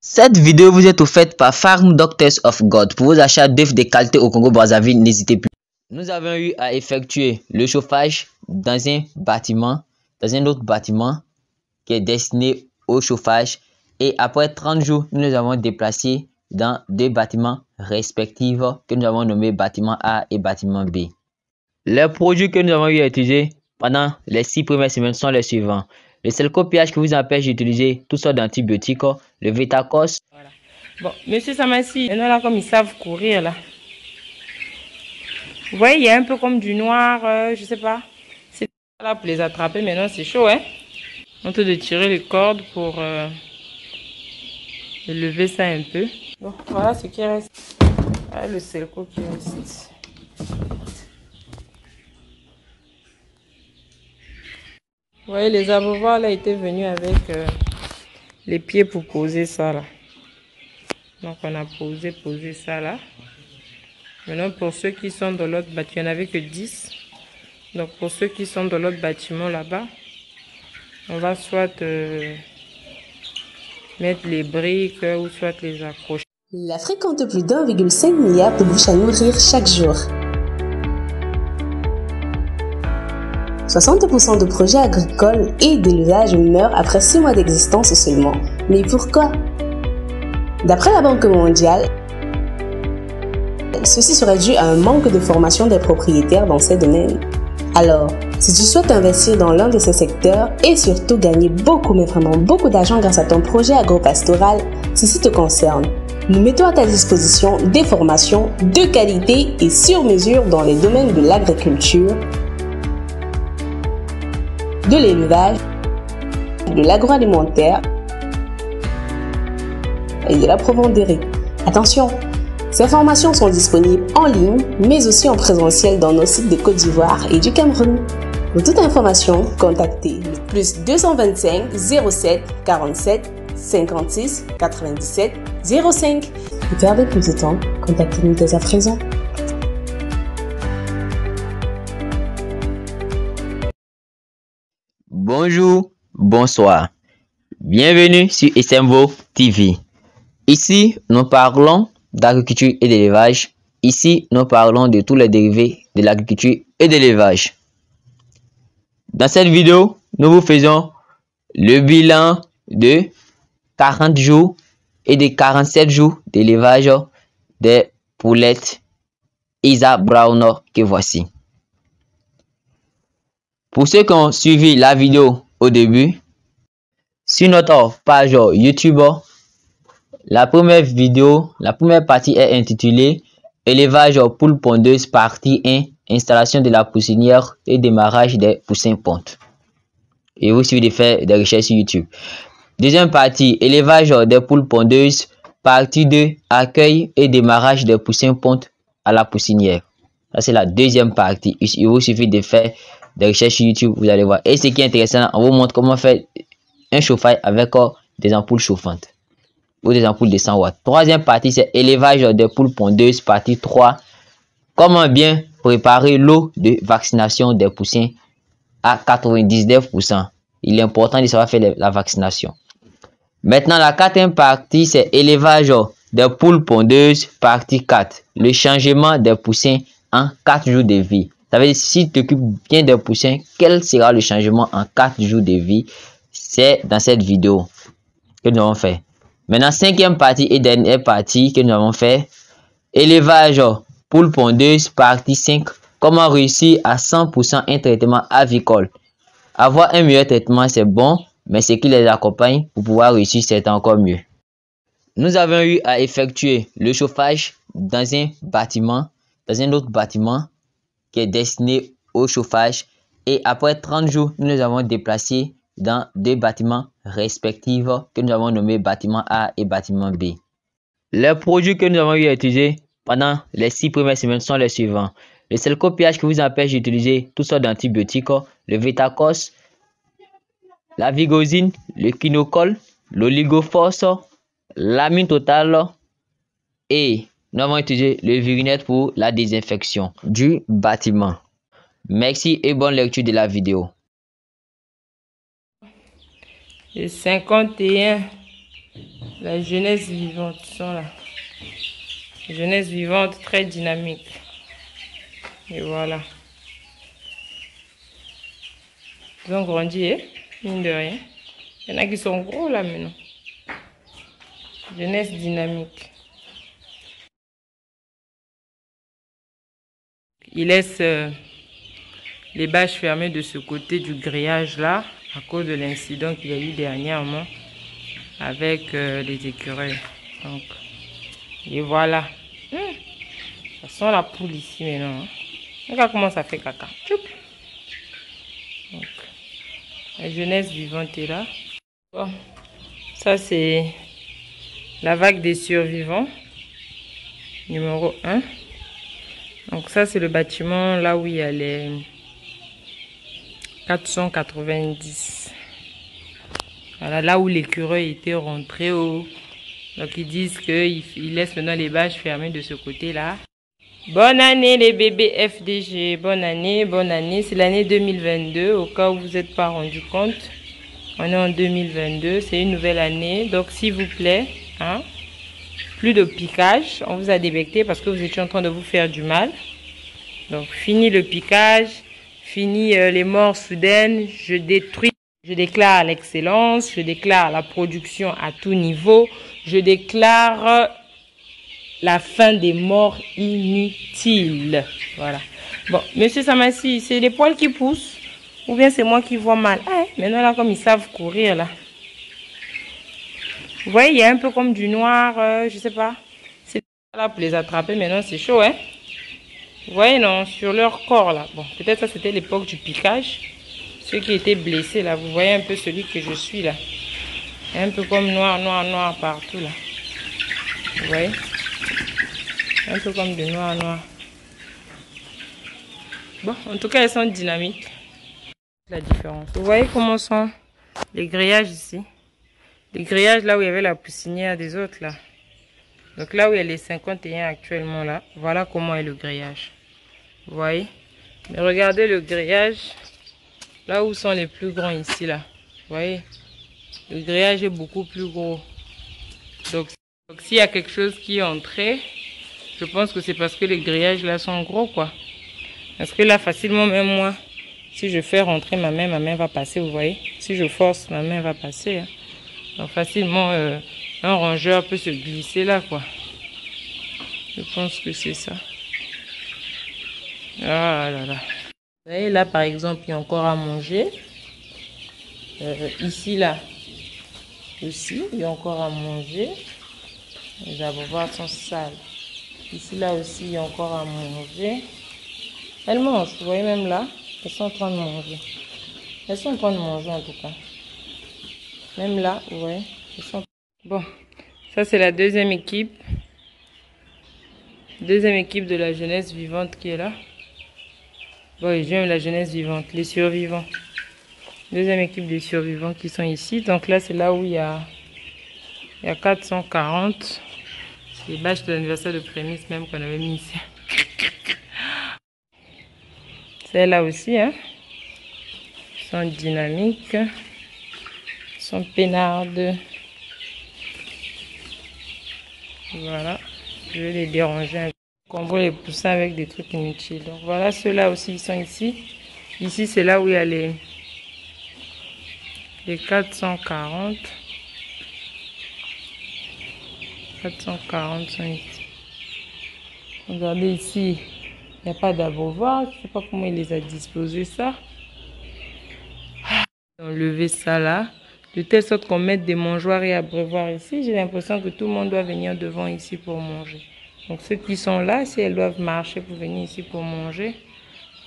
Cette vidéo vous est offerte par Farm Doctors of God. Pour vos achats d'œufs de qualité au Congo-Brazzaville, n'hésitez plus. Nous avons eu à effectuer le chauffage dans un bâtiment, dans un autre bâtiment qui est destiné au chauffage. Et après 30 jours, nous nous avons déplacés dans deux bâtiments respectifs que nous avons nommés bâtiment A et bâtiment B. Les produits que nous avons eu à utiliser pendant les 6 premières semaines sont les suivants. Le Selco-PH qui vous empêche d'utiliser toutes sortes d'antibiotiques, le Vitacos. Voilà. Bon, monsieur Samassi, maintenant là, comme ils savent courir là. Vous voyez, il y a un peu comme du noir, je sais pas. C'est là pour les attraper, maintenant c'est chaud, hein. On tente de tirer les cordes pour lever ça un peu. Bon, voilà ce qui reste. Voilà le Selco qui reste. Vous voyez, les abreuvoirs là étaient venus avec les pieds pour poser ça là. Donc on a posé ça là. Maintenant pour ceux qui sont dans l'autre bâtiment, il n'y en avait que 10. Donc pour ceux qui sont dans l'autre bâtiment là-bas, on va soit mettre les briques ou soit les accrocher. L'Afrique compte plus d'1,5 milliard de bouches à nourrir chaque jour. 60% de projets agricoles et d'élevage meurent après 6 mois d'existence seulement. Mais pourquoi? D'après la Banque mondiale, ceci serait dû à un manque de formation des propriétaires dans ces domaines. Alors, si tu souhaites investir dans l'un de ces secteurs et surtout gagner beaucoup, mais vraiment beaucoup d'argent grâce à ton projet agropastoral, ceci te concerne. Nous mettons à ta disposition des formations de qualité et sur mesure dans les domaines de l'agriculture, de l'élevage, de l'agroalimentaire et de la provenderie. Attention, ces formations sont disponibles en ligne, mais aussi en présentiel dans nos sites de Côte d'Ivoire et du Cameroun. Pour toute information, contactez le plus 225 07 47 56 97 05. Pour perdre plus de temps, contactez-nous dès à présent. Bonjour, bonsoir. Bienvenue sur SMVO TV. Ici, nous parlons d'agriculture et d'élevage. Ici, nous parlons de tous les dérivés de l'agriculture et de l'élevage. Dans cette vidéo, nous vous faisons le bilan de 40 jours et de 47 jours d'élevage des poulettes Isa Brown que voici. Pour ceux qui ont suivi la vidéo au début, sur notre page YouTube, la première partie est intitulée Élevage poule pondeuse partie 1, installation de la poussinière et démarrage des poussins pontes. Et vous suivez de faire des recherches sur YouTube. Deuxième partie, élevage des poules pondeuses partie 2, accueil et démarrage des poussins pontes à la poussinière. Ça c'est la deuxième partie. Il vous suffit de faire des recherches sur YouTube, vous allez voir. Et ce qui est intéressant, on vous montre comment faire un chauffage avec des ampoules chauffantes ou des ampoules de 100 watts. Troisième partie, c'est élevage des poules pondeuses, partie 3. Comment bien préparer l'eau de vaccination des poussins à 99%. Il est important de savoir faire la vaccination. Maintenant, la quatrième partie, c'est élevage des poules pondeuses, partie 4. Le changement des poussins en 4 jours de vie. Ça veut dire, si tu t'occupes bien des poussins, quel sera le changement en 4 jours de vie? C'est dans cette vidéo que nous avons fait. Maintenant, cinquième partie et dernière partie que nous avons fait. Élevage poules pondeuses, partie 5. Comment réussir à 100% un traitement avicole. Avoir un meilleur traitement, c'est bon, mais ce qui les accompagne pour pouvoir réussir, c'est encore mieux. Nous avons eu à effectuer le chauffage dans un bâtiment, dans un autre bâtiment qui est destiné au chauffage. Et après 30 jours, nous nous avons déplacés dans deux bâtiments respectifs que nous avons nommés bâtiment A et bâtiment B. Les produits que nous avons eu à utiliser pendant les 6 premières semaines sont les suivants. Le Selco-PH qui vous empêche d'utiliser toutes sortes d'antibiotiques, le Vitacos, la Vigosine, le Quinocol, l'Oligoforce, l'Amine Total et nous avons utilisé le Virinette pour la désinfection du bâtiment. Merci et bonne lecture de la vidéo. Le 51 La jeunesse vivante, ils sont là. Jeunesse vivante, très dynamique. Et voilà. Ils ont grandi, hein? Mine de rien. Il y en a qui sont gros là maintenant. Jeunesse dynamique. Il laisse les bâches fermées de ce côté du grillage là, à cause de l'incident qu'il y a eu dernièrement avec les écureuils. Donc, et voilà. Ça sent la poule ici maintenant. Hein. Regarde comment ça fait caca. Tchoup. Donc, la jeunesse vivante est là. Bon, ça c'est la vague des survivants, numéro 1. Donc ça c'est le bâtiment là où il y a les 490. Voilà, là où l'écureuil était rentré au... Donc ils disent qu'ils laissent maintenant les bâches fermées de ce côté-là. Bonne année les bébés FDG, bonne année, bonne année. C'est l'année 2022, au cas où vous n'êtes pas rendu compte. On est en 2022, c'est une nouvelle année. Donc s'il vous plaît, hein, plus de piquage. On vous a débecté parce que vous étiez en train de vous faire du mal. Donc fini le piquage, fini les morts soudaines. Je déclare l'excellence, je déclare la production à tout niveau. Je déclare la fin des morts inutiles. Voilà. Bon, monsieur Samassi, c'est les poils qui poussent ou bien c'est moi qui vois mal? Ah, maintenant là, comme ils savent courir là. Vous voyez, il y a un peu comme du noir, je sais pas. C'est là pour les attraper, maintenant c'est chaud, hein. Vous voyez, non, sur leur corps là. Bon, peut-être ça c'était l'époque du piquage. Ceux qui étaient blessés là, vous voyez un peu celui que je suis là. Un peu comme noir, noir, noir partout là. Vous voyez? Un peu comme du noir, noir. Bon, en tout cas, elles sont dynamiques. La différence. Vous voyez comment sont les grillages ici? Les grillages là où il y avait la poussinière des autres là. Donc là où il y a les 51 actuellement là. Voilà comment est le grillage. Vous voyez? Mais regardez le grillage. Là où sont les plus grands ici là. Vous voyez? Le grillage est beaucoup plus gros. Donc s'il y a quelque chose qui est entré, je pense que c'est parce que les grillages là sont gros quoi. Parce que là facilement même moi, si je fais rentrer ma main va passer, vous voyez. Si je force, ma main va passer. Hein. Donc facilement un rongeur peut se glisser là quoi. Je pense que c'est ça. Ah là là. Vous voyez là par exemple il y a encore à manger. Ici là aussi il y a encore à manger. Les abreuvoirs sont sales. Ici là aussi il y a encore à manger. Elles mangent, vous voyez même là. Elles sont en train de manger. Elles sont en train de manger en tout cas. Même là, vous voyez. Elles sont... Bon, ça c'est la deuxième équipe. Deuxième équipe de la jeunesse vivante qui est là. Bon, j'aime la jeunesse vivante, les survivants. Deuxième équipe des survivants qui sont ici. Donc là, c'est là où il y a 440. C'est les bâches de l'anniversaire de prémisse même qu'on avait mis ici. C'est là aussi, hein. Ils sont dynamiques. Ils sont peinardes. Voilà. Je vais les déranger un peu. On va les pousser avec des trucs inutiles. Donc voilà, ceux-là aussi, ils sont ici. Ici, c'est là où il y a les 440. 440 sont ici. Regardez ici. Il n'y a pas d'abreuvoir. Je ne sais pas comment il les a disposés ça. Enlever ça là. De telle sorte qu'on mette des mangeoires et abreuvoirs ici. J'ai l'impression que tout le monde doit venir devant ici pour manger. Donc ceux qui sont là, si elles doivent marcher pour venir ici pour manger.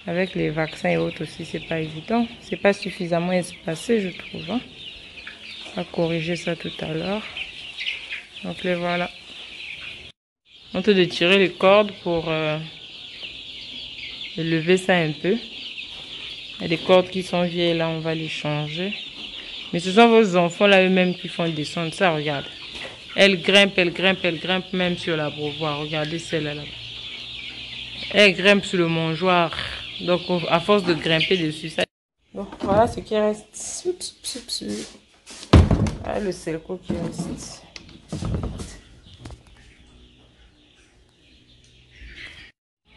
Avec les vaccins et autres aussi, c'est pas évident. C'est pas suffisamment espacé, je trouve. Hein. On va corriger ça tout à l'heure. Donc les voilà. On tente de tirer les cordes pour... lever ça un peu. Il y a des cordes qui sont vieilles là, on va les changer. Mais ce sont vos enfants là eux-mêmes qui font descendre ça, regarde. Elle grimpe même sur l'abreuvoir. Regardez celle-là. Elle grimpe sur le mangeoire. Donc à force de grimper dessus ça. Bon, voilà ce qui reste. Ah, le Selco qui reste.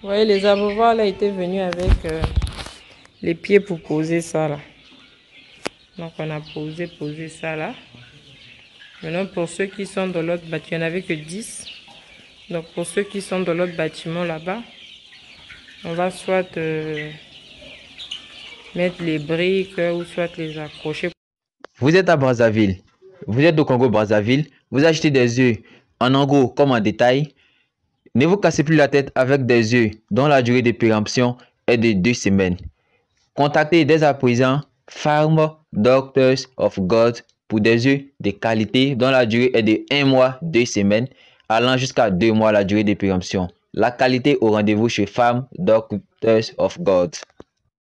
Vous voyez, les abreuvoirs là étaient venus avec les pieds pour poser ça là. Donc on a posé ça là. Maintenant pour ceux qui sont dans l'autre bâtiment, il n'y en avait que 10. Donc pour ceux qui sont dans l'autre bâtiment là-bas, on va soit mettre les briques ou soit les accrocher. Vous êtes à Brazzaville, vous êtes au Congo-Brazzaville, vous achetez des œufs en gros comme en détail. Ne vous cassez plus la tête avec des œufs dont la durée de péremption est de 2 semaines. Contactez dès à présent Farm Doctors of God pour des œufs de qualité dont la durée est de 1 mois, 2 semaines, allant jusqu'à 2 mois la durée de péremption. La qualité au rendez-vous chez Farm Doctors of God.